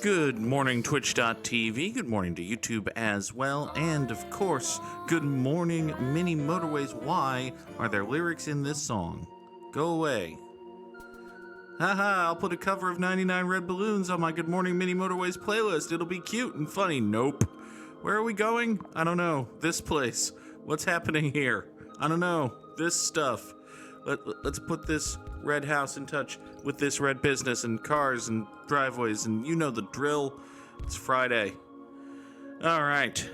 Good morning, Twitch.tv. Good morning to YouTube as well. And of course, good morning, Mini Motorways. Why are there lyrics in this song? Go away. Haha, I'll put a cover of 99 Red Balloons on my Good Morning Mini Motorways playlist. It'll be cute and funny. Nope. Where are we going? I don't know. This place. What's happening here? I don't know. This stuff. Let's put this red house in touch with this red business and cars and driveways, and you know the drill. It's Friday. All right.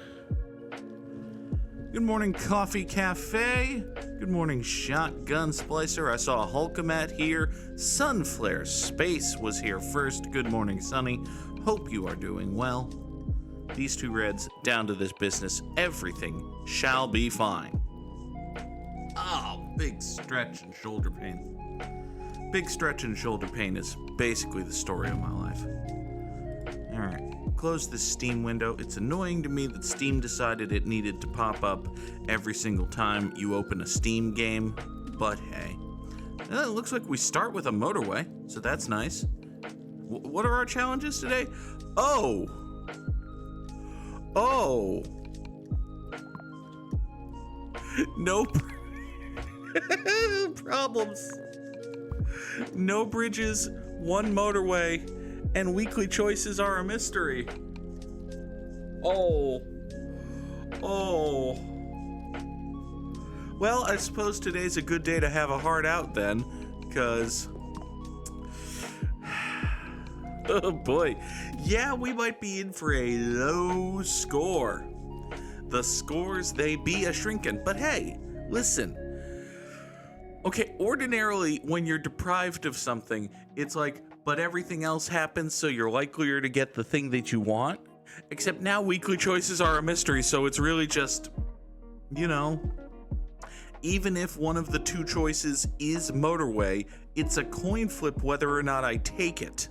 Good morning, Coffee Cafe. Good morning, Shotgun Splicer. I saw Hulkamat here. Sunflare Space was here first. Good morning, Sunny. Hope you are doing well. These two reds down to this business. Everything shall be fine. Oh, big stretch and shoulder pain. Big stretch and shoulder pain is basically the story of my life. All right. Close this Steam window. It's annoying to me that Steam decided it needed to pop up every single time you open a Steam game, but hey. It looks like we start with a motorway, so that's nice. What are our challenges today? Oh! No problems. No bridges, one motorway, and weekly choices are a mystery. Oh. Well, I suppose today's a good day to have a heart out then, because... oh boy. Yeah, we might be in for a low score. The scores, they be a-shrinkin'. But hey, listen. Okay, ordinarily, when you're deprived of something, it's like, but everything else happens, so you're likelier to get the thing that you want. Except now weekly choices are a mystery, so it's really just, you know, even if one of the two choices is motorway, it's a coin flip whether or not I take it.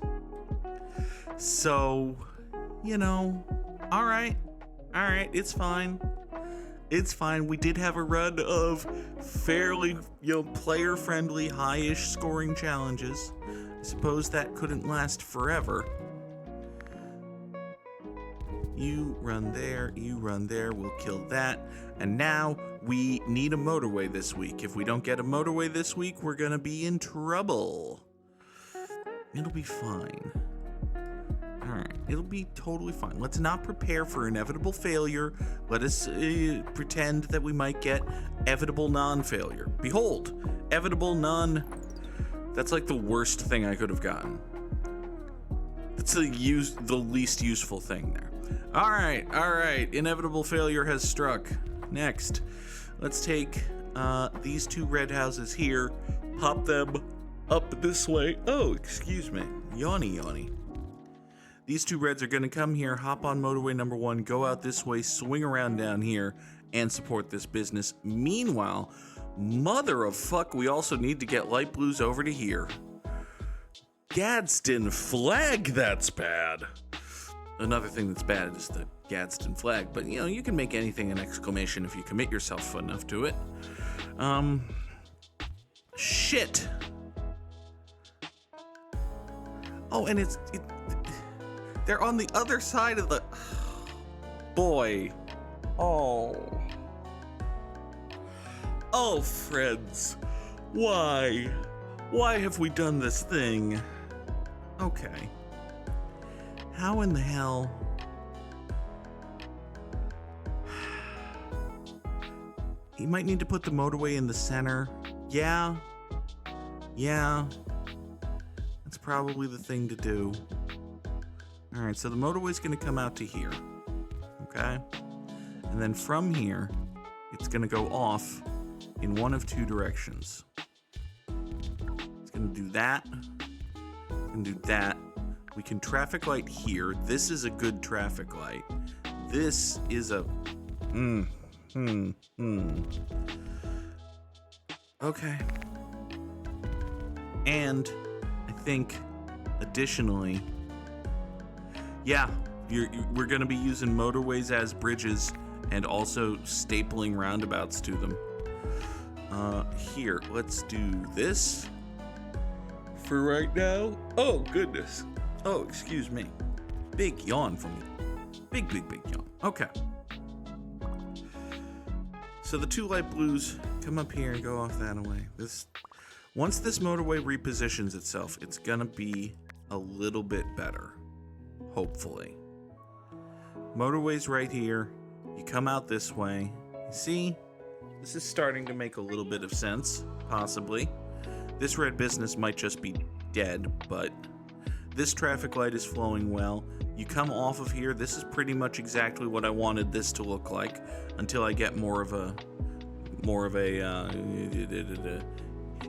So, you know, all right, it's fine. It's fine. We did have a run of fairly, player-friendly, high-ish scoring challenges. I suppose that couldn't last forever. You run there, we'll kill that. And now we need a motorway this week. If we don't get a motorway this week, we're gonna be in trouble. It'll be fine. Alright, it'll be totally fine. Let's not prepare for inevitable failure. Let us pretend that we might get evitable non-failure. Behold, evitable non... That's like the worst thing I could have gotten. That's the least useful thing there. Alright, inevitable failure has struck. Next, let's take these two red houses here, pop them up this way. Oh, excuse me. Yawny. These two reds are going to come here, hop on motorway number 1, go out this way, swing around down here, and support this business. Meanwhile, mother of fuck, we also need to get light blues over to here. Gadsden flag, that's bad. Another thing that's bad is the Gadsden flag, but you can make anything an exclamation if you commit yourself enough to it. Shit. Oh, and they're on the other side of the... Boy. Oh, friends. Why? Why have we done this thing? Okay. How in the hell... You might need to put the motorway in the center. Yeah. That's probably the thing to do. Alright, so the motorway's going to come out to here, okay? And then from here, it's going to go off in one of two directions. It's going to do that, and do that. We can traffic light here. This is a good traffic light. This is a... Okay. And I think, additionally... Yeah, we're going to be using motorways as bridges and also stapling roundabouts to them. Here, let's do this for right now. Oh, goodness. Oh, excuse me. big yawn from you. Big yawn. Okay. So the two light blues come up here and go off that away. Once this motorway repositions itself, it's gonna be a little bit better. Hopefully. Motorway's right here. You come out this way. You see? This is starting to make a little bit of sense, possibly. This red business might just be dead, but this traffic light is flowing well. You come off of here. This is pretty much exactly what I wanted this to look like until I get more of a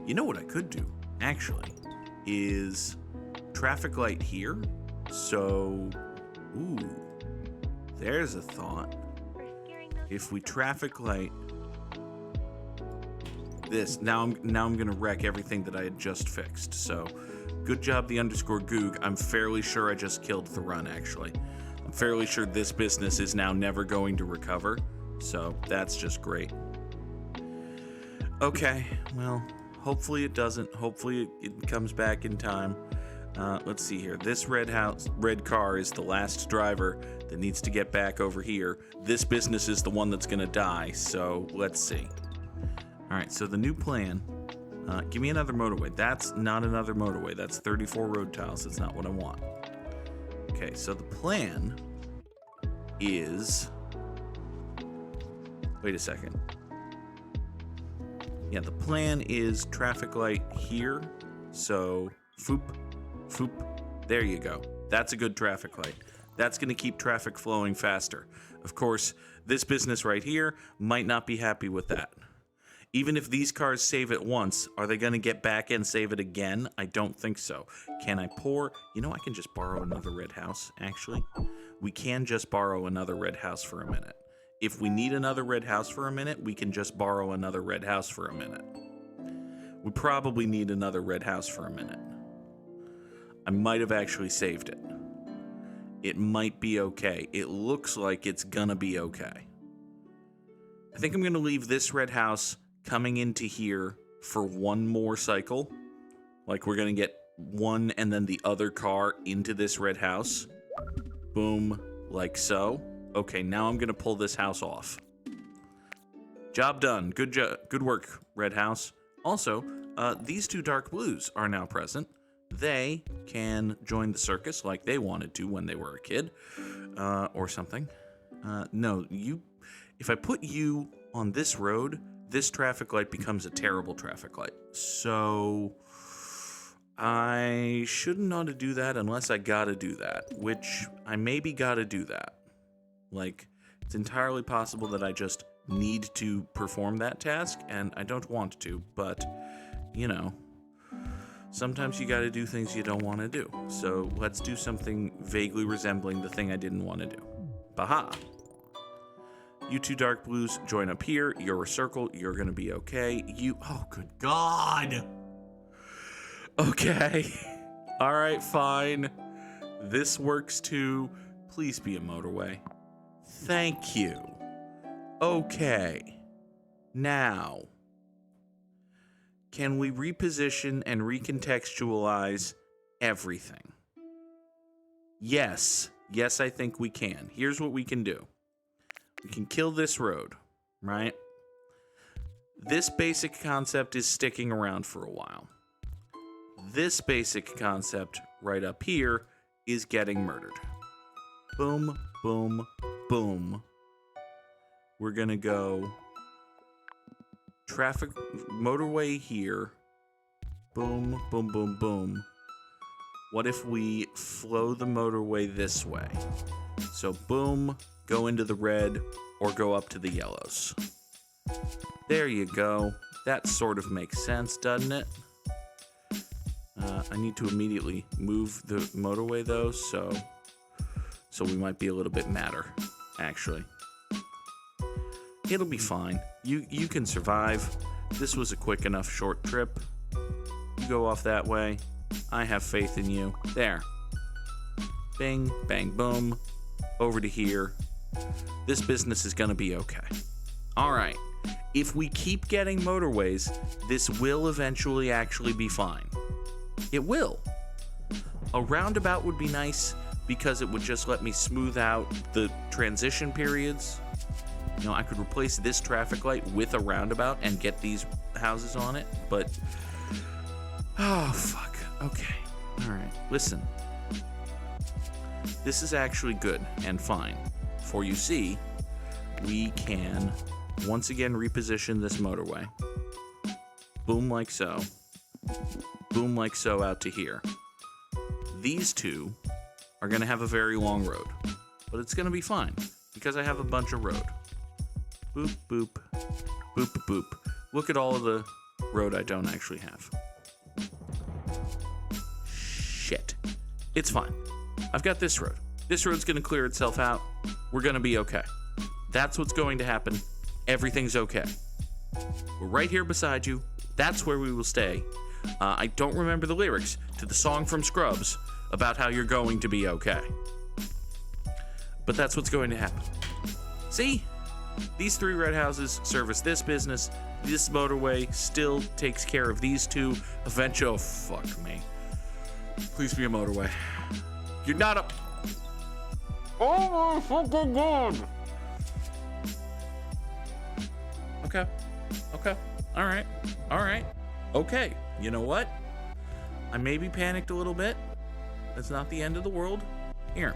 you know what I could do, actually, is traffic light here. So, ooh, there's a thought. If we traffic light this, now I'm gonna wreck everything that I had just fixed. So, good job, the _Goog. I'm fairly sure I just killed the run, actually. I'm fairly sure this business is now never going to recover. So, that's just great. Okay, well, hopefully it doesn't. Hopefully it comes back in time. Let's see here. This red car is the last driver that needs to get back over here. This business is the one that's gonna die, so let's see. All right, so the new plan, give me another motorway. That's not another motorway. That's 34 road tiles. That's not what I want. Okay, so the plan is, wait a second. Yeah, the plan is traffic light here. So, foop, foop, there you go. That's a good traffic light. That's gonna keep traffic flowing faster. Of course, this business right here might not be happy with that. Even if these cars save it once, are they gonna get back and save it again? I don't think so. Can I pour? You know, I can just borrow another red house, actually. We can just borrow another red house for a minute. If we need another red house for a minute, we can just borrow another red house for a minute. We probably need another red house for a minute. I might have actually saved it. It might be okay. It looks like it's gonna be okay. I think I'm gonna leave this red house coming into here for one more cycle. Like, we're gonna get one and then the other car into this red house. Boom, like so. Okay, now I'm gonna pull this house off. Job done. Good work, red house. Also, these two dark blues are now present. They can join the circus like they wanted to when they were a kid, or something. No, if I put you on this road, this traffic light becomes a terrible traffic light. So I shouldn't ought to do that unless I gotta do that, which I maybe gotta do that. Like, it's entirely possible that I just need to perform that task, and I don't want to, but, you know, sometimes you gotta do things you don't want to do. So let's do something vaguely resembling the thing I didn't want to do. Baha! You two dark blues, join up here. You're a circle. You're gonna be okay. Oh, good God! Okay. All right, fine. This works too. Please be a motorway. Thank you. Okay. Now, can we reposition and recontextualize everything? Yes. Yes, I think we can. Here's what we can do. We can kill this road, right? This basic concept is sticking around for a while. This basic concept right up here is getting murdered. Boom, boom, boom. We're gonna go traffic motorway here. Boom, boom, boom, boom. What if we flow the motorway this way? So boom, go into the red or go up to the yellows. There you go. That sort of makes sense, doesn't it? I need to immediately move the motorway though, so we might be a little bit madder, actually. It'll be fine. You can survive. This was a quick enough short trip. You go off that way. I have faith in you. There. Bing, bang, boom. Over to here. This business is gonna be okay. All right. If we keep getting motorways, this will eventually actually be fine. It will. A roundabout would be nice because it would just let me smooth out the transition periods. You know, I could replace this traffic light with a roundabout and get these houses on it, but oh, fuck. Okay. All right. Listen. This is actually good and fine. For you see, we can once again reposition this motorway. Boom like so. Boom like so out to here. These two are going to have a very long road, but it's going to be fine because I have a bunch of road. Boop, boop, boop, boop, boop. Look at all of the road I don't actually have. Shit. It's fine. I've got this road. This road's going to clear itself out. We're going to be okay. That's what's going to happen. Everything's okay. We're right here beside you. That's where we will stay. I don't remember the lyrics to the song from Scrubs about how you're going to be okay. But that's what's going to happen. See? These 3 red houses service this business. This motorway still takes care of these 2. Eventually, oh, fuck me. Please be a motorway. You're not a... Oh, fucking God. Okay. Okay. All right. All right. Okay. You know what? I maybe panicked a little bit. That's not the end of the world. Here.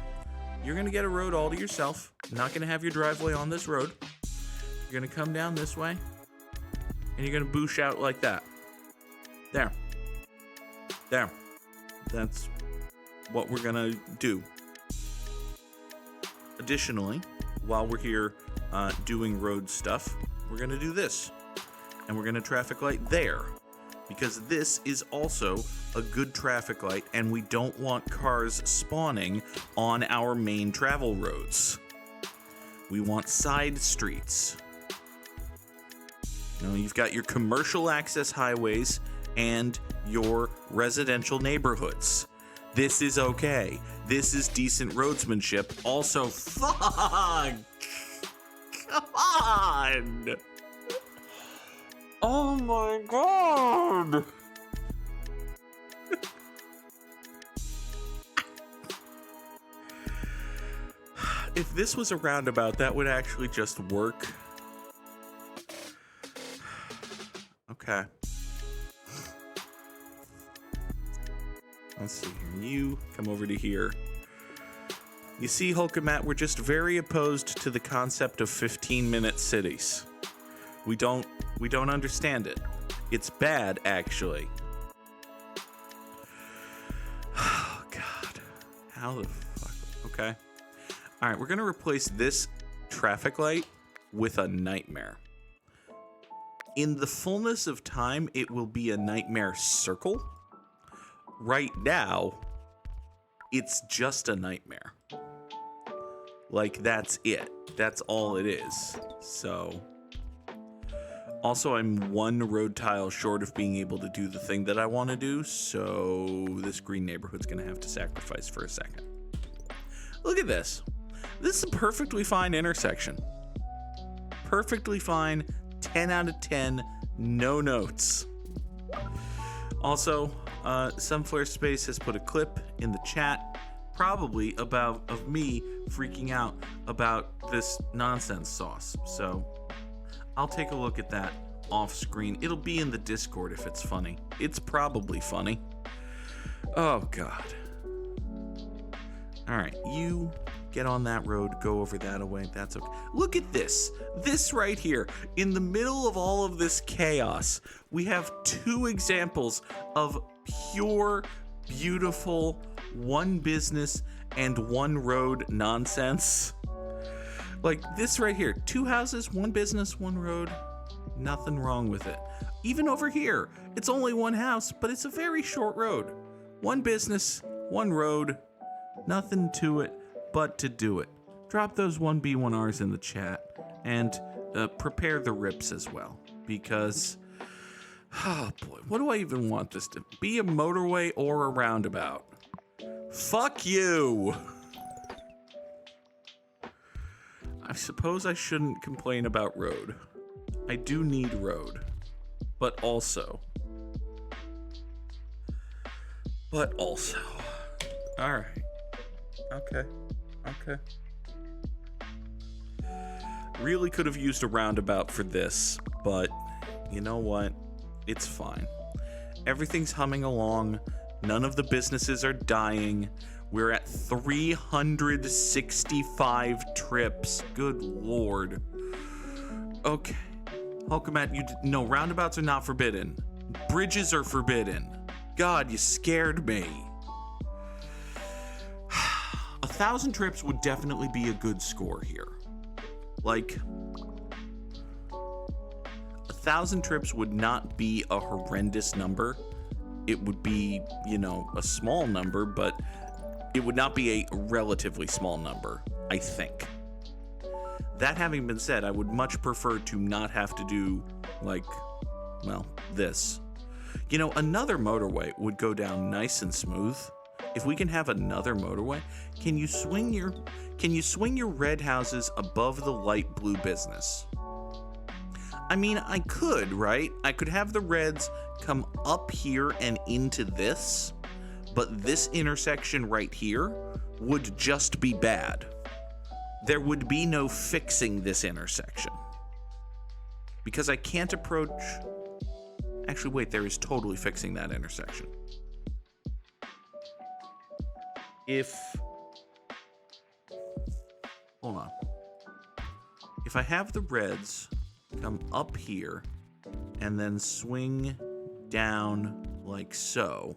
You're going to get a road all to yourself. I'm not going to have your driveway on this road. You're going to come down this way. And you're going to boosh out like that. There. There. That's what we're going to do. Additionally, while we're here doing road stuff, we're going to do this. And we're going to traffic light there. Because this is also a good traffic light, and we don't want cars spawning on our main travel roads. We want side streets. You know, you've got your commercial access highways and your residential neighborhoods. This is okay. This is decent roadsmanship. Also, fuck! Come on! Oh my God! If this was a roundabout, that would actually just work. Okay. Let's see here. You come over to here. You see, Hulk and Matt, we're just very opposed to the concept of 15-minute cities. We don't understand it. It's bad, actually. Oh, God. How the fuck? Okay. All right, we're going to replace this traffic light with a nightmare. In the fullness of time, it will be a nightmare circle. Right now, it's just a nightmare. Like, that's it. That's all it is. So... Also, I'm 1 road tile short of being able to do the thing that I want to do, so this green neighborhood's going to have to sacrifice for a second. Look at this. This is a perfectly fine intersection. Perfectly fine, 10 out of 10, no notes. Also, Sunflare Space has put a clip in the chat, probably of me freaking out about this nonsense sauce, so... I'll take a look at that off screen. It'll be in the Discord if it's funny. It's probably funny. Oh, God. All right, you get on that road, go over that away. That's okay. Look at this. This right here. In the middle of all of this chaos, we have 2 examples of pure, beautiful, 1 business and 1 road nonsense. Like this right here, 2 houses, 1 business, 1 road, nothing wrong with it. Even over here, it's only 1 house, but it's a very short road. 1 business, 1 road, nothing to it but to do it. Drop those 1B1Rs in the chat and prepare the rips as well, because, oh boy, what do I even want this to be, a motorway or a roundabout? Fuck you! I suppose I shouldn't complain about road. I do need road. But also. Alright. Okay. Okay. Really could have used a roundabout for this, but you know what? It's fine. Everything's humming along. None of the businesses are dying. We're at 365 trips. Good Lord. Okay. Hulkamat, no, roundabouts are not forbidden. Bridges are forbidden. God, you scared me. 1,000 trips would definitely be a good score here. Like, 1,000 trips would not be a horrendous number. It would be, a small number, but it would not be a relatively small number, I think. That having been said, I would much prefer to not have to do, this. Another motorway would go down nice and smooth. If we can have another motorway, can you swing your red houses above the light blue business? I mean, I could, right? I could have the reds come up here and into this, but this intersection right here would just be bad. There would be no fixing this intersection. Because I can't approach... Actually, wait, there is totally fixing that intersection. Hold on. If I have the reds come up here and then swing down like so,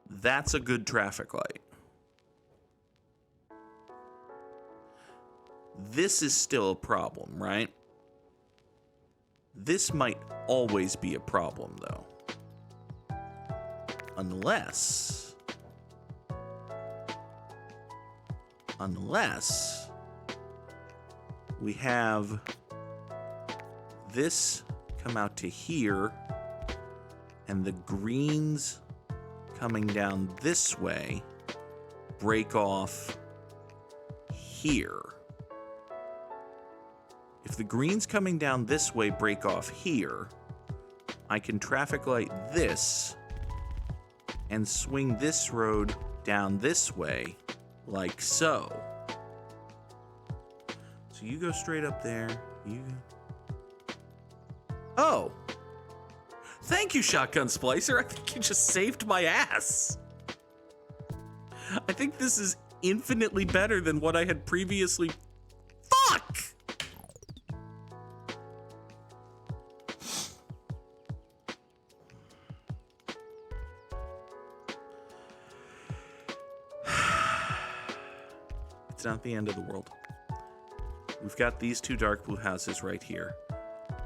that's a good traffic light. This is still a problem, right? This might always be a problem, though. Unless we have this come out to here and the greens coming down this way break off here. If the greens coming down this way break off here, I can traffic light this and swing this road down this way like so. So you go straight up there. Oh! Thank you, Shotgun Splicer. I think you just saved my ass. I think this is infinitely better than what I had previously... Fuck! It's not the end of the world. We've got these two dark blue houses right here.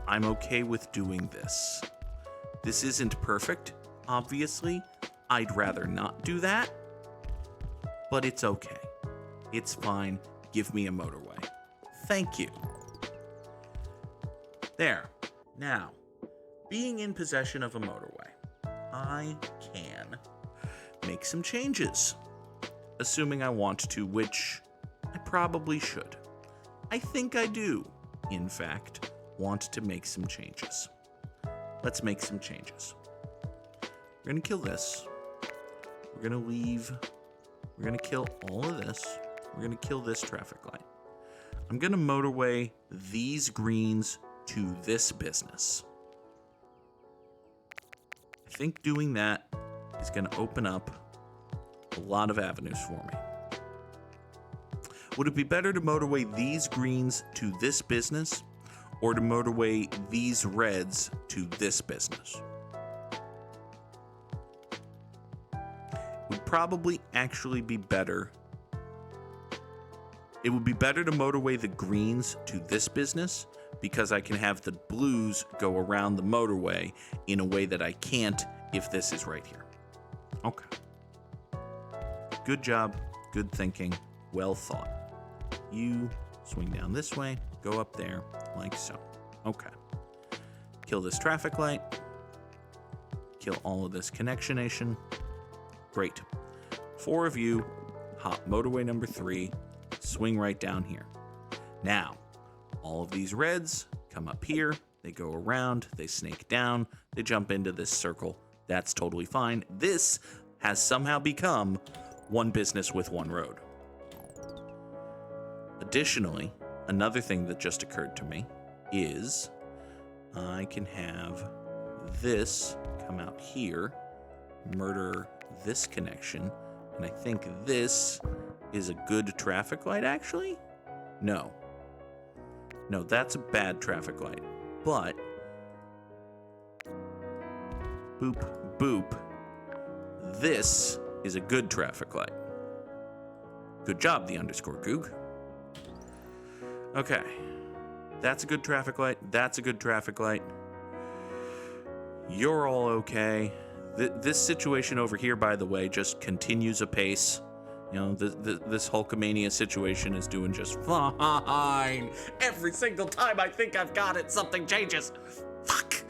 I'm okay with doing this. This isn't perfect, obviously. I'd rather not do that, but it's okay. It's fine. Give me a motorway. Thank you. There. Now, being in possession of a motorway, I can make some changes. Assuming I want to, which I probably should. I think I do, in fact, want to make some changes. Let's make some changes. We're going to kill this. We're going to leave. We're going to kill all of this. We're going to kill this traffic light. I'm going to motorway these greens to this business. I think doing that is going to open up a lot of avenues for me. Would it be better to motorway these greens to this business or to motorway these reds to this business? It would probably actually be better. It would be better to motorway the greens to this business because I can have the blues go around the motorway in a way that I can't if this is right here. Okay. Good job. Good thinking. Well thought. You swing down this way, go up there, like so. Okay. Kill this traffic light. Kill all of this connectionation. Great. 4 of you, hop motorway number 3, swing right down here. Now, all of these reds come up here, they go around, they snake down, they jump into this circle. That's totally fine. This has somehow become one business with one road. Additionally, another thing that just occurred to me is I can have this come out here, murder this connection, and I think this is a good traffic light, actually? No, that's a bad traffic light, but boop, boop, this is a good traffic light. Good job, the underscore Goog. Okay, that's a good traffic light, that's a good traffic light. You're all okay. This situation over here, by the way, just continues apace. You know, this Hulkamania situation is doing just fine. Every single time I think I've got it, something changes. Fuck.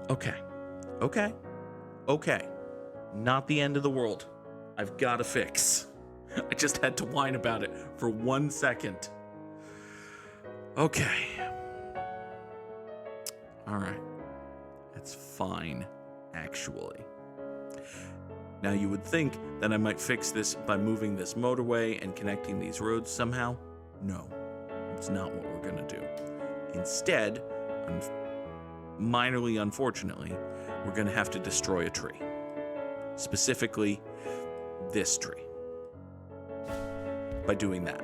Okay. Not the end of the world. I've got a fix. I just had to whine about it for 1 second. Okay. All right. That's fine, actually. Now, you would think that I might fix this by moving this motorway and connecting these roads somehow. No, it's not what we're going to do. Instead, minorly unfortunately, we're going to have to destroy a tree. Specifically, this tree. By doing that.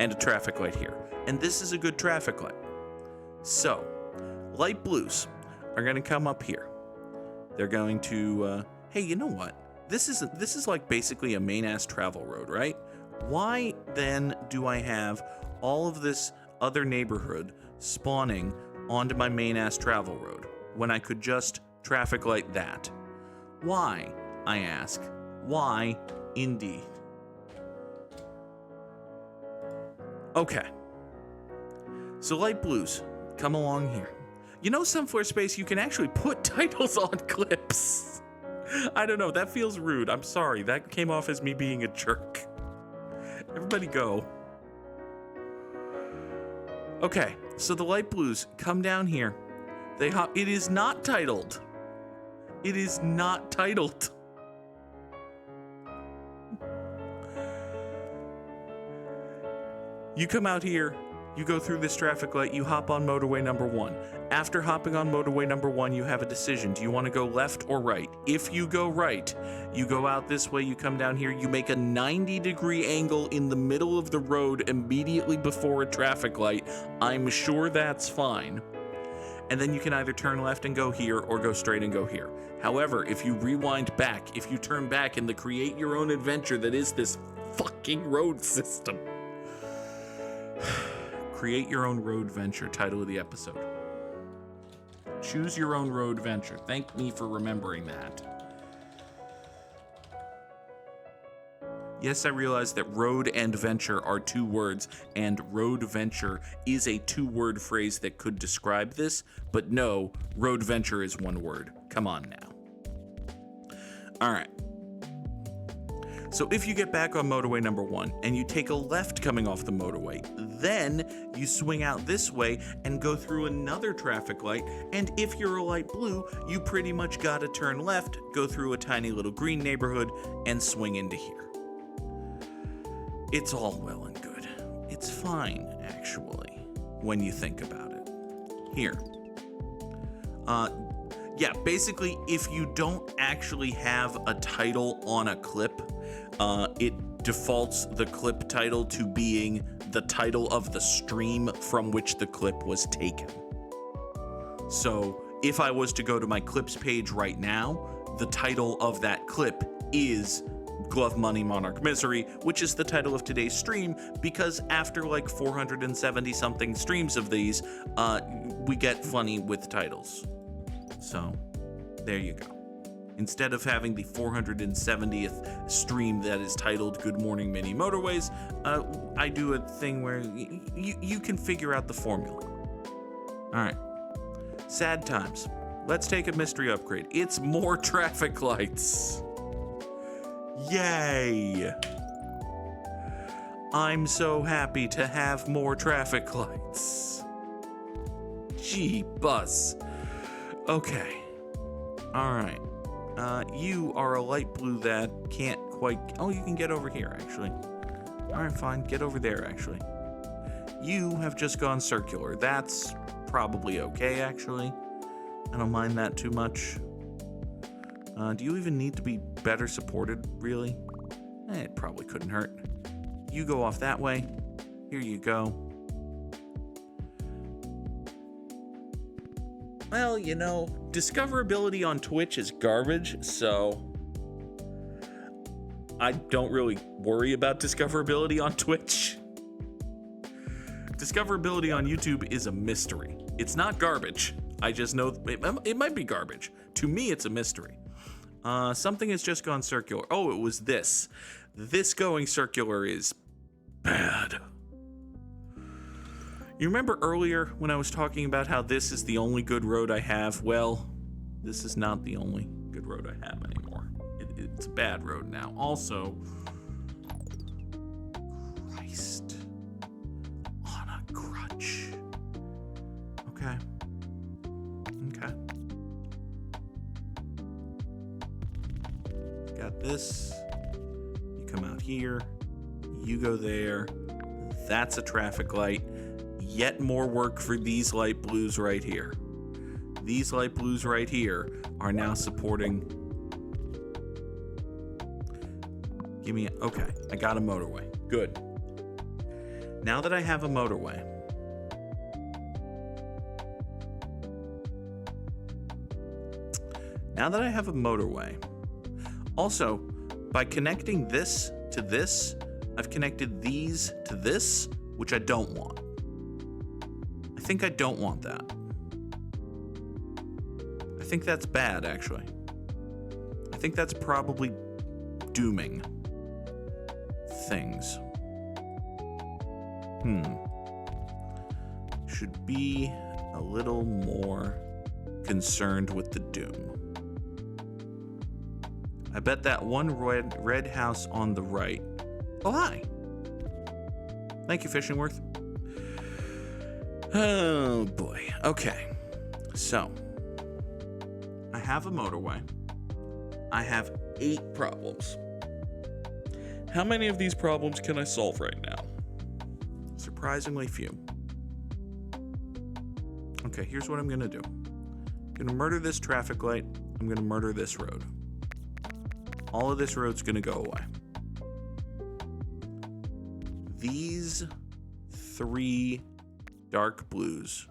And a traffic light here. And this is a good traffic light. So, light blues are going to come up here. They're going to, hey, you know what? This is like basically a main-ass travel road, right? Why then do I have all of this other neighborhood spawning onto my main-ass travel road when I could just traffic light that? Why, I ask? Why, indeed? Okay. So light blues, come along here. You know, Sunflare Space, you can actually put titles on clips. I don't know, that feels rude. I'm sorry, that came off as me being a jerk. Everybody go. Okay, so the light blues come down here. They hop. It is not titled. It is not titled. You come out here, you go through this traffic light, you hop on motorway number 1. After hopping on motorway number 1, you have a decision. Do you want to go left or right? If you go right, you go out this way, you come down here, you make a 90-degree angle in the middle of the road immediately before a traffic light. I'm sure that's fine. And then you can either turn left and go here or go straight and go here. However, if you rewind back, if you turn back in the create your own adventure that is this fucking road system. Create your own Roadventure, title of the episode. Choose your own Roadventure. Thank me for remembering that. Yes, I realize that road and venture are 2 words, and Roadventure is a 2-word phrase that could describe this, but no, Roadventure is 1 word. Come on now. All right. So if you get back on motorway number 1 and you take a left coming off the motorway, then you swing out this way and go through another traffic light, and if you're a light blue, you pretty much gotta turn left, go through a tiny little green neighborhood, and swing into here. It's all well and good. It's fine, actually, when you think about it. Here. Yeah, basically, if you don't actually have a title on a clip, it defaults the clip title to being the title of the stream from which the clip was taken. So if I was to go to my clips page right now, the title of that clip is Glove Money Monarch Misery, which is the title of today's stream, because after like 470 something streams of these, we get funny with titles. So there you go. Instead of having the 470th stream that is titled Good Morning Mini Motorways, I do a thing where you can figure out the formula. All right. Sad times. Let's take a mystery upgrade. It's more traffic lights. Yay! I'm so happy to have more traffic lights. Gee, bus. Okay. All right. You are a light blue that can't quite... Oh, you can get over here, actually. All right, fine. Get over there, actually. You have just gone circular. That's probably okay, actually. I don't mind that too much. Do you even need to be better supported, really? It probably couldn't hurt. You go off that way. Here you go. Well, you know, discoverability on Twitch is garbage, so I don't really worry about discoverability on Twitch. Discoverability on YouTube is a mystery. It's not garbage. I just know it might be garbage. To me, it's a mystery. Something has just gone circular. Oh, it was this. This going circular is bad. You remember earlier when I was talking about how this is the only good road I have? Well, this is not the only good road I have anymore. It's a bad road now. Also, Christ, on a crutch. Okay. Got this. You come out here. You go there. That's a traffic light. Yet more work for these light blues right here. These light blues right here are now supporting. Okay, I got a motorway. Good. Now that I have a motorway, also, by connecting this to this, I've connected these to this, which I don't want. I think I don't want that. I think that's bad, actually. I think that's probably dooming things. Should be a little more concerned with the doom. I bet that one red house on the right. Oh, hi. Thank you, Fishingworth. Oh, boy. Okay. So, I have a motorway. I have 8 problems. How many of these problems can I solve right now? Surprisingly few. Okay, here's what I'm going to do. I'm going to murder this traffic light. I'm going to murder this road. All of this road's going to go away. These 3 dark blues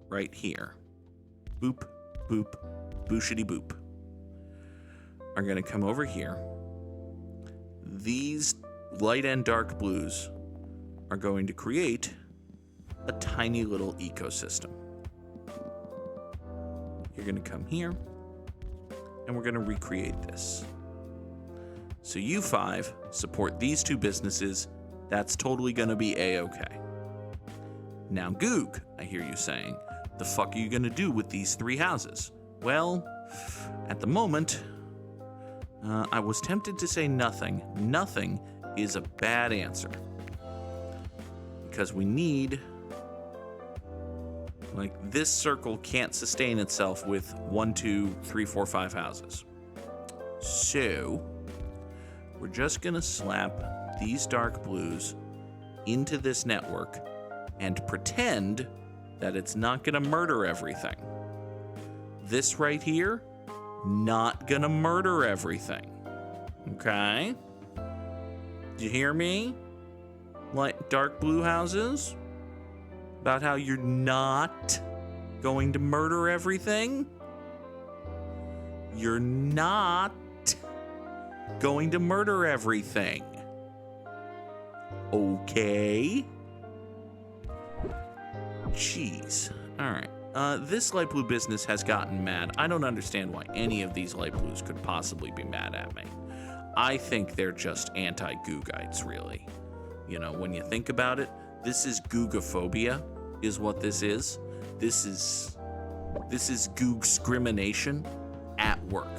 right here, boop, boop, booshity boop, are going to come over here. These light and dark blues are going to create a tiny little ecosystem. You're going to come here, and we're going to recreate this. So you 5 support these 2 businesses. That's totally going to be A-okay. Now, Goog, I hear you saying, the fuck are you going to do with these 3 houses? Well, at the moment, I was tempted to say nothing. Nothing is a bad answer. Because we need... this circle can't sustain itself with 1, 2, 3, 4, 5 houses. So... we're just going to slap these dark blues into this network and pretend that it's not going to murder everything. This right here, not going to murder everything. Okay? Do you hear me? Like dark blue houses? About how you're not going to murder everything? You're not going to murder everything. Okay. Jeez. Alright. This light blue business has gotten mad. I don't understand why any of these light blues could possibly be mad at me. I think they're just anti-Googites, really. You know, when you think about it, this is Googophobia, is what this is. This is Goog-scrimination at work.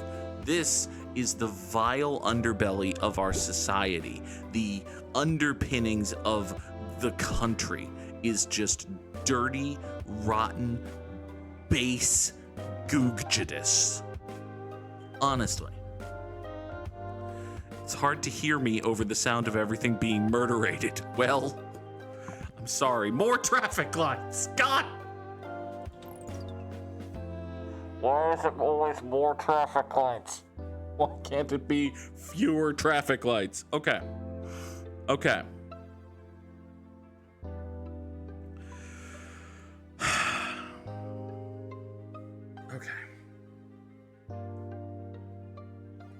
This is the vile underbelly of our society. The underpinnings of the country is just dirty, rotten, base Googjudice. Honestly. It's hard to hear me over the sound of everything being murderated. Well, I'm sorry. More traffic lights. God! Why is it always more traffic lights? Why can't it be fewer traffic lights? Okay. Okay. Okay.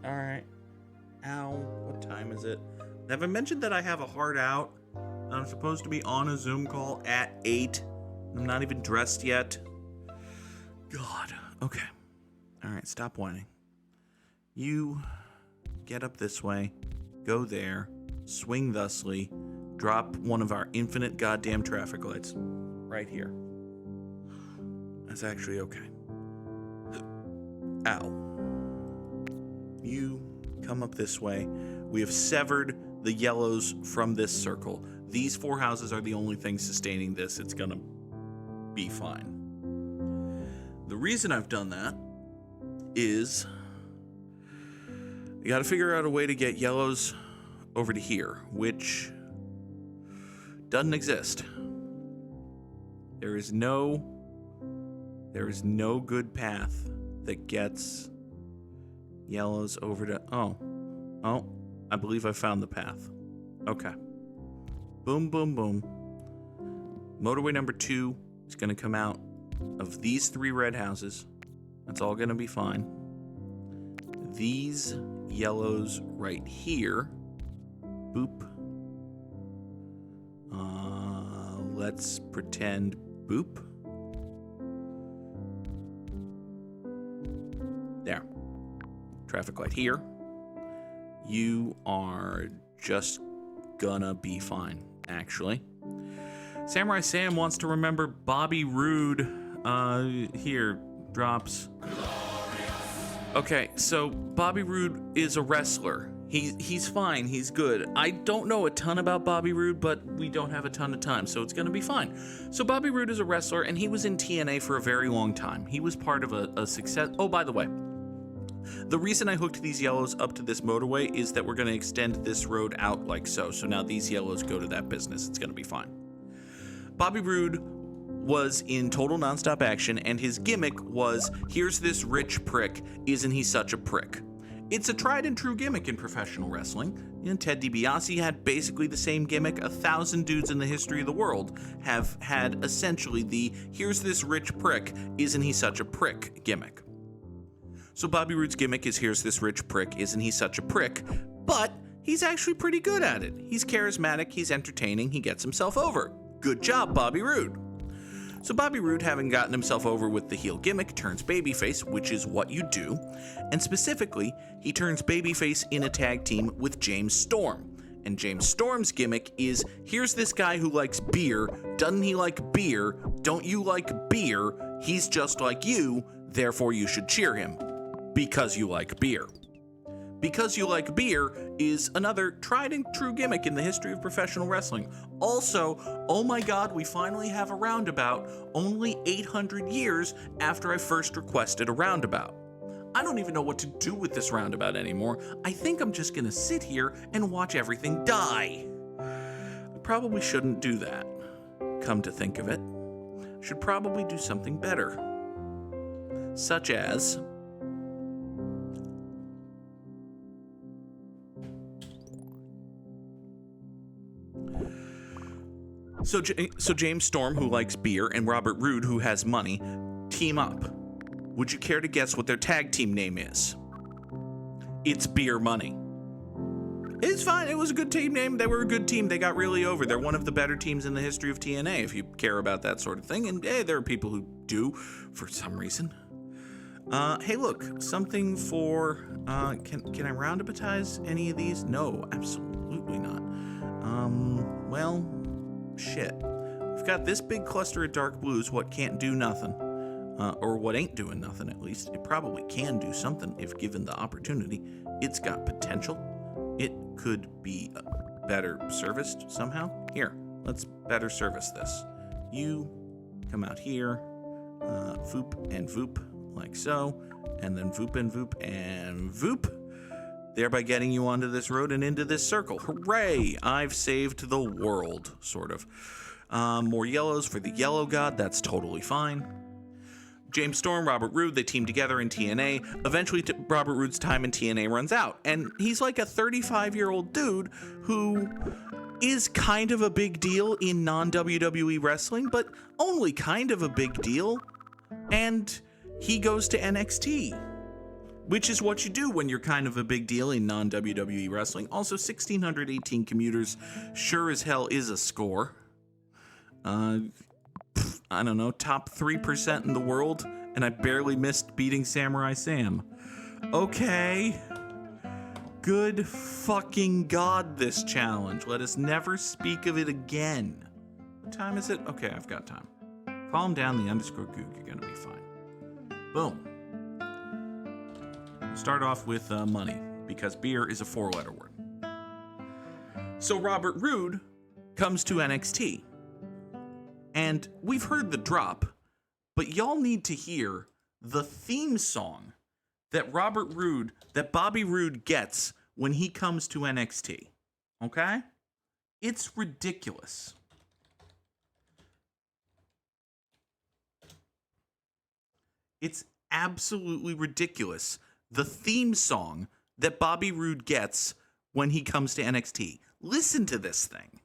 All right. Ow. What time is it? Have I mentioned that I have a hard out? I'm supposed to be on a Zoom call at 8. I'm not even dressed yet. God. Okay. All right. Stop whining. You get up this way, go there, swing thusly, drop one of our infinite goddamn traffic lights right here. That's actually okay. Ow. You come up this way. We have severed the yellows from this circle. These 4 houses are the only things sustaining this. It's gonna be fine. The reason I've done that is you gotta figure out a way to get yellows over to here, which doesn't exist. There is no good path that gets yellows over to... Oh, I believe I found the path. Okay. Boom, boom, boom. Motorway number 2 is going to come out of these 3 red houses. That's all going to be fine. These yellows right here. Boop. Let's pretend boop. There. Traffic light here. You are just gonna be fine, actually. Samurai Sam wants to remember Bobby Roode. Here, drops. Okay, so Bobby Roode is a wrestler. He's fine, he's good. I don't know a ton about Bobby Roode, but we don't have a ton of time, so it's gonna be fine. So Bobby Roode is a wrestler, and he was in TNA for a very long time. He was part of a success... Oh, by the way, the reason I hooked these yellows up to this motorway is that we're gonna extend this road out like so. So now these yellows go to that business. It's gonna be fine. Bobby Roode was in total nonstop action, and his gimmick was, here's this rich prick, isn't he such a prick? It's a tried and true gimmick in professional wrestling. Ted DiBiase had basically the same gimmick. 1,000 dudes in the history of the world have had essentially the, here's this rich prick, isn't he such a prick gimmick. So Bobby Roode's gimmick is, here's this rich prick, isn't he such a prick? But he's actually pretty good at it. He's charismatic, he's entertaining, he gets himself over. Good job, Bobby Roode. So Bobby Roode, having gotten himself over with the heel gimmick, turns babyface, which is what you do. And specifically, he turns babyface in a tag team with James Storm. And James Storm's gimmick is, here's this guy who likes beer. Doesn't he like beer? Don't you like beer? He's just like you, therefore you should cheer him. Because you like beer. Because you like beer is another tried and true gimmick in the history of professional wrestling. Also, oh my god, we finally have a roundabout only 800 years after I first requested a roundabout. I don't even know what to do with this roundabout anymore. I think I'm just gonna sit here and watch everything die. I probably shouldn't do that. Come to think of it, should probably do something better. Such as... So James Storm, who likes beer, and Robert Roode, who has money, team up. Would you care to guess what their tag team name is? It's Beer Money. It's fine. It was a good team name. They were a good team. They got really over. They're one of the better teams in the history of TNA, if you care about that sort of thing. And hey, there are people who do, for some reason. Hey, look, something for... Can I roundaboutize any of these? No, absolutely not. Well... Shit. We've got this big cluster of dark blues, what can't do nothing. Or what ain't doing nothing, at least. It probably can do something if given the opportunity. It's got potential. It could be better serviced somehow. Here, let's better service this. You come out here, voop and voop, like so. and then voop and voop and voop, thereby getting you onto this road and into this circle. Hooray! I've saved the world, sort of. More yellows for the yellow god, that's totally fine. James Storm, Robert Roode, they team together in TNA. Eventually, Robert Roode's time in TNA runs out, and he's like a 35-year-old dude who is kind of a big deal in non-WWE wrestling, but only kind of a big deal. And he goes to NXT, which is what you do when you're kind of a big deal in non-WWE wrestling. Also, 1,618 commuters sure as hell is a score. I don't know, top 3% in the world, and I barely missed beating Samurai Sam. Okay. Good fucking God, this challenge. Let us never speak of it again. What time is it? Okay, I've got time. Calm down, the underscore Goog. You're gonna be fine. Boom. Start off with money, because beer is a 4-letter word. So Robert Roode comes to NXT. And we've heard the drop, but y'all need to hear the theme song that Bobby Roode gets when he comes to NXT. Okay? It's ridiculous. It's absolutely ridiculous. The theme song that Bobby Roode gets when he comes to NXT. Listen to this thing.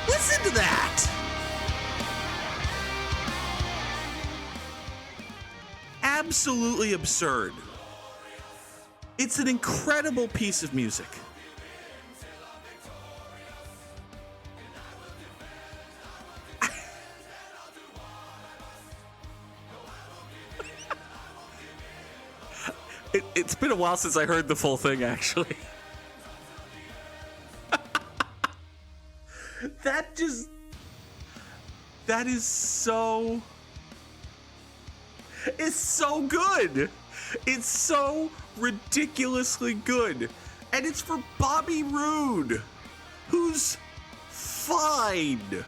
Listen to that! Absolutely absurd. It's an incredible piece of music. It's been a while since I heard the full thing, actually. That is so... It's so good. It's so ridiculously good. And it's for Bobby Roode, who's fine.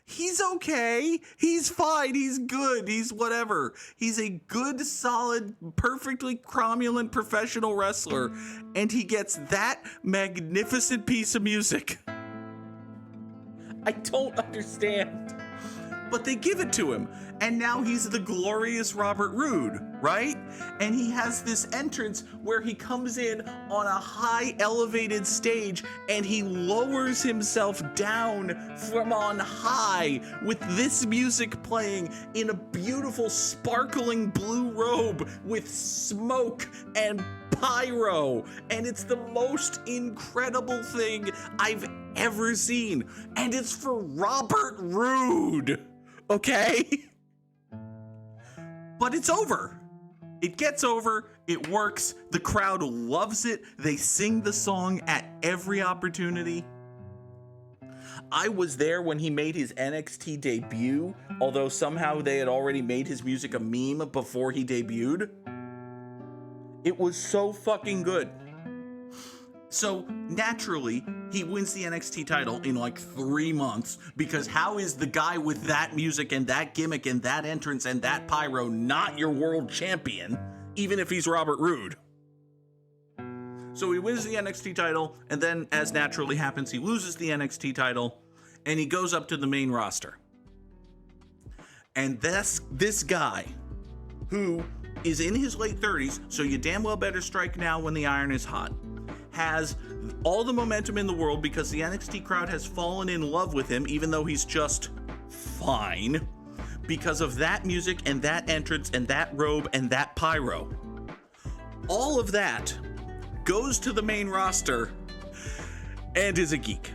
He's okay. He's fine. He's good. He's whatever. He's a good, solid, perfectly cromulent professional wrestler. And he gets that magnificent piece of music. I don't understand. But they give it to him, and now he's the glorious Robert Roode, right? And he has this entrance where he comes in on a high elevated stage and he lowers himself down from on high with this music playing in a beautiful sparkling blue robe with smoke and pyro, and it's the most incredible thing I've ever seen, and it's for Robert Roode. Okay? But it's over. It gets over. It works. The crowd loves it. They sing the song at every opportunity. I was there when he made his NXT debut, although somehow they had already made his music a meme before he debuted. It was so fucking good. So naturally, he wins the NXT title in like 3 months, because how is the guy with that music and that gimmick and that entrance and that pyro not your world champion, even if he's Robert Roode? So he wins the NXT title, and then, as naturally happens, he loses the NXT title, and he goes up to the main roster. And this guy, who is in his late 30s, so you damn well better strike now when the iron is hot, has all the momentum in the world because the NXT crowd has fallen in love with him, even though he's just fine, because of that music and that entrance and that robe and that pyro. All of that goes to the main roster and is a geek.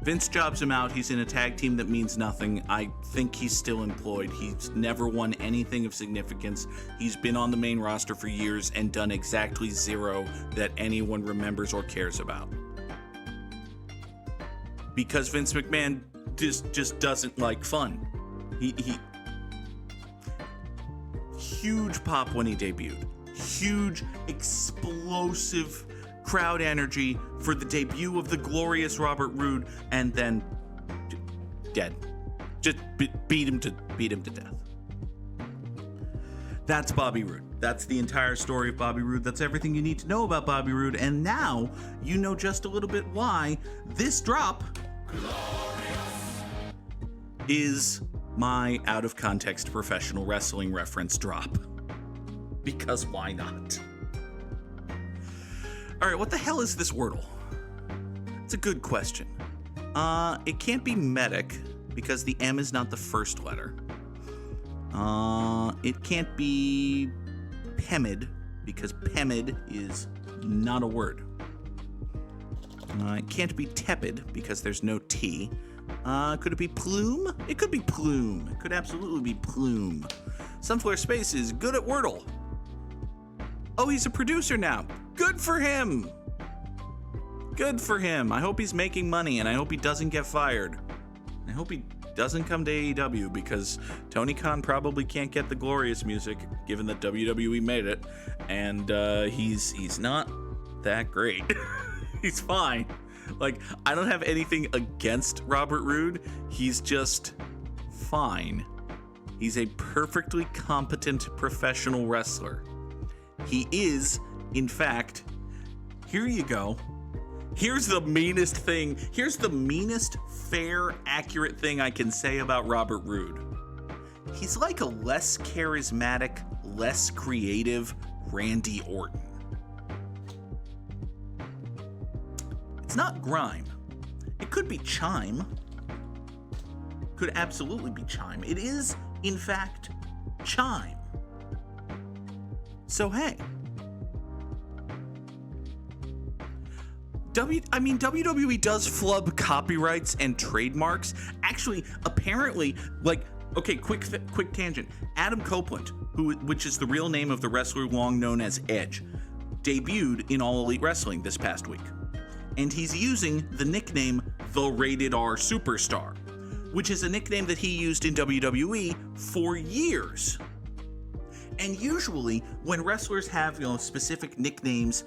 Vince jobs him out. He's in a tag team that means nothing. I think he's still employed. He's never won anything of significance. He's been on the main roster for years and done exactly zero that anyone remembers or cares about. because Vince McMahon just doesn't like fun. He huge pop when he debuted. Huge, explosive crowd energy for the debut of the glorious Robert Roode, and then dead. Just beat him to death. That's Bobby Roode. That's the entire story of Bobby Roode. That's everything you need to know about Bobby Roode. And now you know just a little bit why this drop is my out of context professional wrestling reference drop. Because why not? All right, what the hell is this Wordle? It's a good question. It can't be medic because the M is not the first letter. It can't be Pemid because Pemid is not a word. It can't be tepid because there's no T. Could it be plume? It could be plume. It could absolutely be plume. Sunflare Space is good at Wordle. Oh, he's a producer now. Good for him. Good for him. I hope he's making money, and I hope he doesn't get fired. I hope he doesn't come to AEW, because Tony Khan probably can't get the glorious music, given that WWE made it, and he's not that great. He's fine. Like, I don't have anything against Robert Roode. He's just fine. He's a perfectly competent professional wrestler. He is, in fact, here you go. Here's the meanest thing. Here's the meanest, fair, accurate thing I can say about Robert Roode. He's like a less charismatic, less creative Randy Orton. It's not grime. It could be chime. Could absolutely be chime. It is, in fact, chime. So hey. WWE does flub copyrights and trademarks. Actually, apparently, like, okay, quick tangent. Adam Copeland, which is the real name of the wrestler long known as Edge, debuted in All Elite Wrestling this past week. And he's using the nickname The Rated R Superstar, which is a nickname that he used in WWE for years. And usually, when wrestlers have, specific nicknames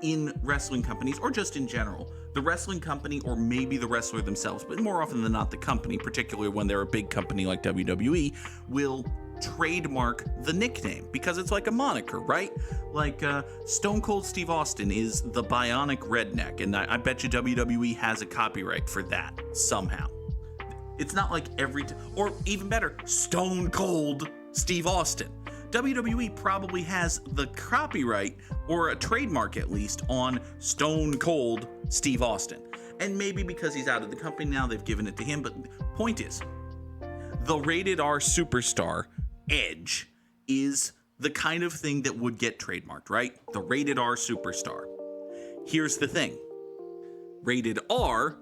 in wrestling companies, or just in general, the wrestling company or maybe the wrestler themselves, but more often than not the company, particularly when they're a big company like WWE, will trademark the nickname because it's like a moniker, right? Like Stone Cold Steve Austin is the Bionic Redneck, and I bet you WWE has a copyright for that somehow. It's not like or even better, Stone Cold Steve Austin. WWE probably has the copyright, or a trademark at least, on Stone Cold Steve Austin. And maybe because he's out of the company now, they've given it to him. But point is, the Rated R Superstar, Edge, is the kind of thing that would get trademarked, right? The Rated R Superstar. Here's the thing. Rated R,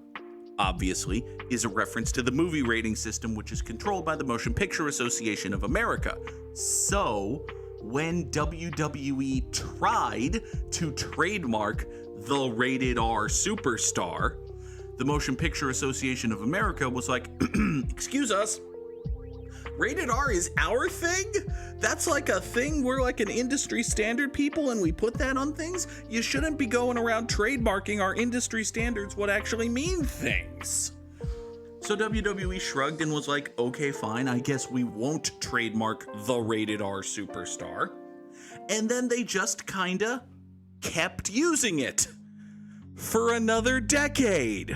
obviously, is a reference to the movie rating system, which is controlled by the Motion Picture Association of America. So, when WWE tried to trademark the Rated R Superstar, the Motion Picture Association of America was like, excuse us, Rated R is our thing? That's like a thing, we're like an industry standard people and we put that on things? You shouldn't be going around trademarking our industry standards what actually mean things. So WWE shrugged and was like, okay, fine, I guess we won't trademark the Rated R Superstar. And then they just kinda kept using it for another decade.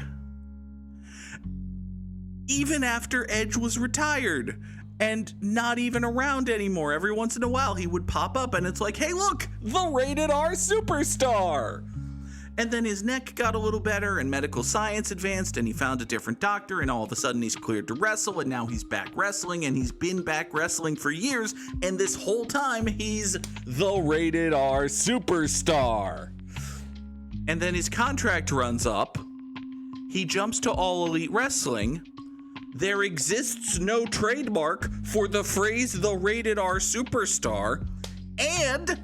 Even after Edge was retired and not even around anymore. Every once in a while he would pop up and it's like, hey look, the Rated R Superstar. And then his neck got a little better and medical science advanced and he found a different doctor and all of a sudden he's cleared to wrestle and now he's back wrestling and he's been back wrestling for years, and this whole time he's the Rated R Superstar. And then his contract runs up, he jumps to All Elite Wrestling. There exists no trademark for the phrase the Rated R Superstar, and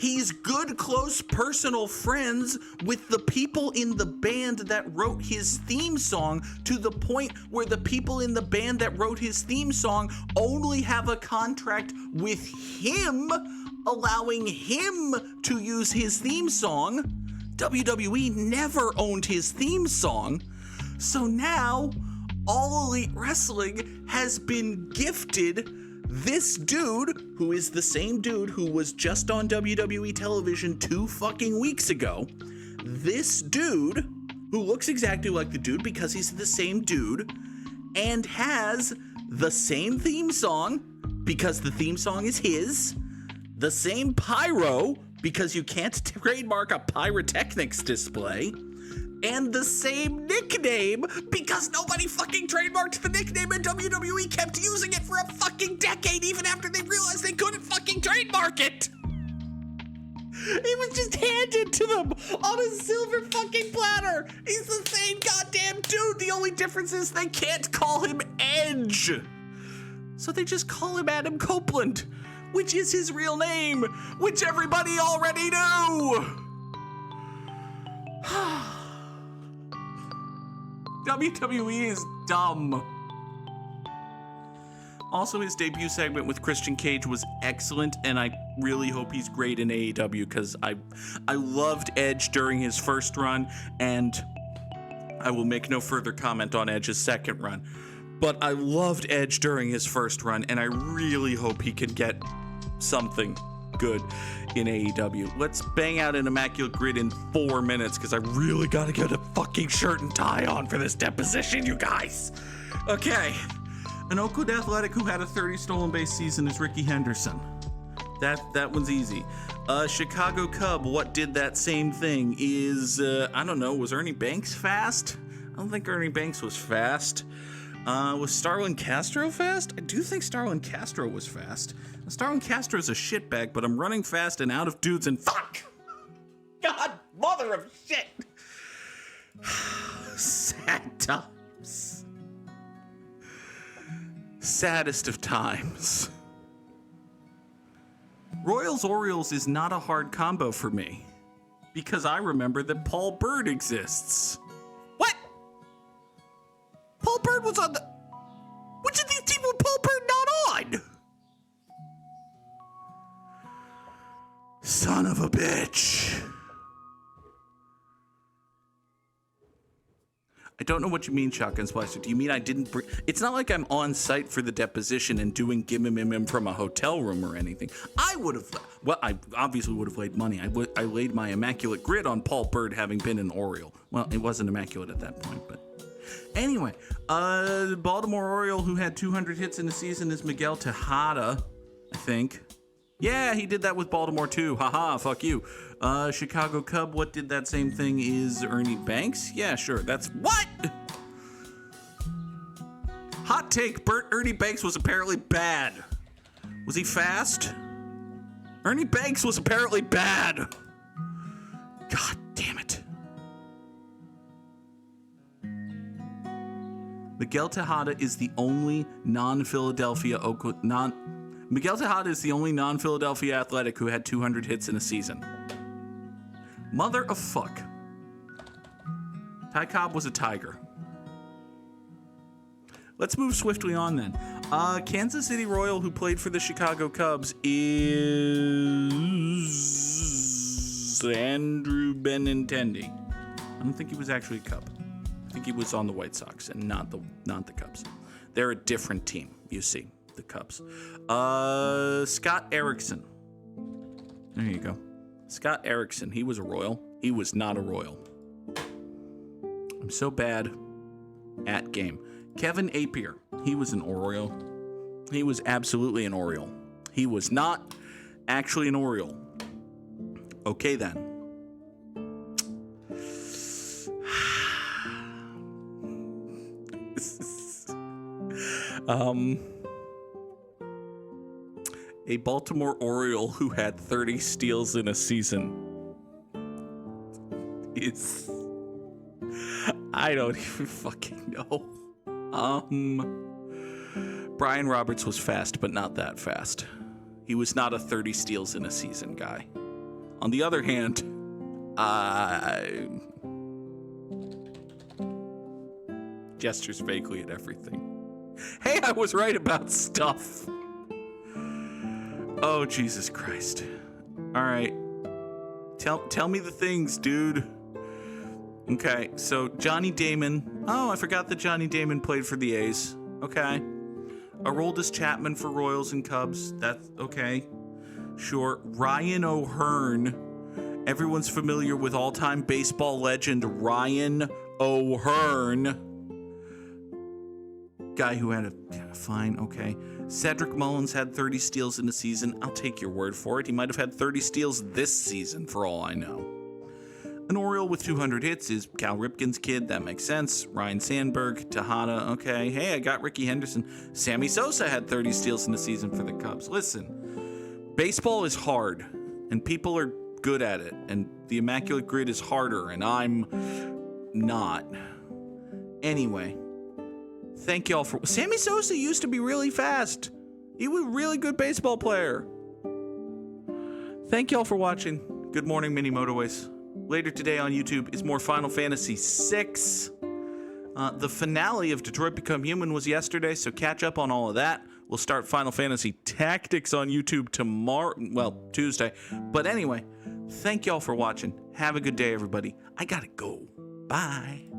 He's good, close, personal friends with the people in the band that wrote his theme song, to the point where the people in the band that wrote his theme song only have a contract with him, allowing him to use his theme song. WWE never owned his theme song. So now, All Elite Wrestling has been gifted this dude, who is the same dude who was just on WWE television 2 fucking weeks ago. This dude, who looks exactly like the dude because he's the same dude, and has the same theme song because the theme song is his, the same pyro because you can't trademark a pyrotechnics display, and the same nickname because nobody fucking trademarked the nickname and WWE kept using it for a fucking decade even after they realized they couldn't fucking trademark it. It was just handed to them on a silver fucking platter. He's the same goddamn dude. The only difference is they can't call him Edge. So they just call him Adam Copeland, which is his real name, which everybody already knew. WWE is dumb. Also, his debut segment with Christian Cage was excellent, and I really hope he's great in AEW, because I loved Edge during his first run, and I will make no further comment on Edge's second run. But I loved Edge during his first run, and I really hope he can get something good in AEW. Let's bang out an Immaculate Grid in 4 minutes, because I really gotta get a fucking shirt and tie on for this deposition, you guys. Okay. An Oakland Athletic who had a 30 stolen base season is Ricky Henderson. That one's easy. Chicago Cub, what did that same thing, is, I don't know, was Ernie Banks fast? I don't think Ernie Banks was fast. Was Starlin Castro fast? I do think Starlin Castro was fast. Starlin Castro's a shitbag, but I'm running fast and out of dudes and fuck! God, mother of shit! Sad times. Saddest of times. Royals Orioles is not a hard combo for me, because I remember that Paul Bird exists. What? Paul Bird was on the... Which of these teams was Paul Bird not on? Son of a bitch. I don't know what you mean, Shotgun Splash. Do you mean I didn't bring... It's not like I'm on site for the deposition and doing gimmim from a hotel room or anything. I would have... Well, I obviously would have laid money. I laid my Immaculate Grid on Paul Bird having been an Oriole. Well, it wasn't immaculate at that point, but... Anyway, the Baltimore Oriole who had 200 hits in the season is Miguel Tejada, I think. Yeah, he did that with Baltimore too. Haha, fuck you. Chicago Cub, what did that same thing, is Ernie Banks? Yeah, sure. That's what? Hot take, Ernie Banks was apparently bad. Was he fast? Ernie Banks was apparently bad. God damn it. Miguel Tejada is the only non-Philadelphia Athletic who had 200 hits in a season. Mother of fuck. Ty Cobb was a Tiger. Let's move swiftly on then. Kansas City Royal who played for the Chicago Cubs is Andrew Benintendi. I don't think he was actually a Cub. I think he was on the White Sox and not the Cubs. They're a different team, you see, the Cubs. Scott Erickson. There you go. Scott Erickson, he was a Royal. He was not a Royal. I'm so bad at game. Kevin Apier, he was an Oriole. He was absolutely an Oriole. He was not actually an Oriole. Okay then. A Baltimore Oriole who had 30 steals in a season is... I don't even fucking know. Brian Roberts was fast, but not that fast. He was not a 30 steals in a season guy. On the other hand, gestures vaguely at everything. Hey, I was right about stuff. Oh, Jesus Christ. All right. Tell me the things, dude. Okay, so Johnny Damon. Oh, I forgot that Johnny Damon played for the A's. Okay. Aroldis Chapman for Royals and Cubs. That's okay. Sure. Ryan O'Hearn. Everyone's familiar with all-time baseball legend Ryan O'Hearn. Guy who had fine, okay. Cedric Mullins had 30 steals in the season. I'll take your word for it. He might have had 30 steals this season, for all I know. An Oriole with 200 hits is Cal Ripken's kid. That makes sense. Ryan Sandberg, Tejada. Okay. Hey, I got Ricky Henderson. Sammy Sosa had 30 steals in the season for the Cubs. Listen, baseball is hard, and people are good at it, and the Immaculate Grid is harder, and I'm not. Anyway, thank y'all for... Sammy Sosa used to be really fast. He was a really good baseball player. Thank y'all for watching. Good morning, Mini Motorways. Later today on YouTube is more Final Fantasy VI. The finale of Detroit Become Human was yesterday, so catch up on all of that. We'll start Final Fantasy Tactics on YouTube tomorrow, well, Tuesday. But anyway, thank y'all for watching. Have a good day, everybody. I gotta go. Bye.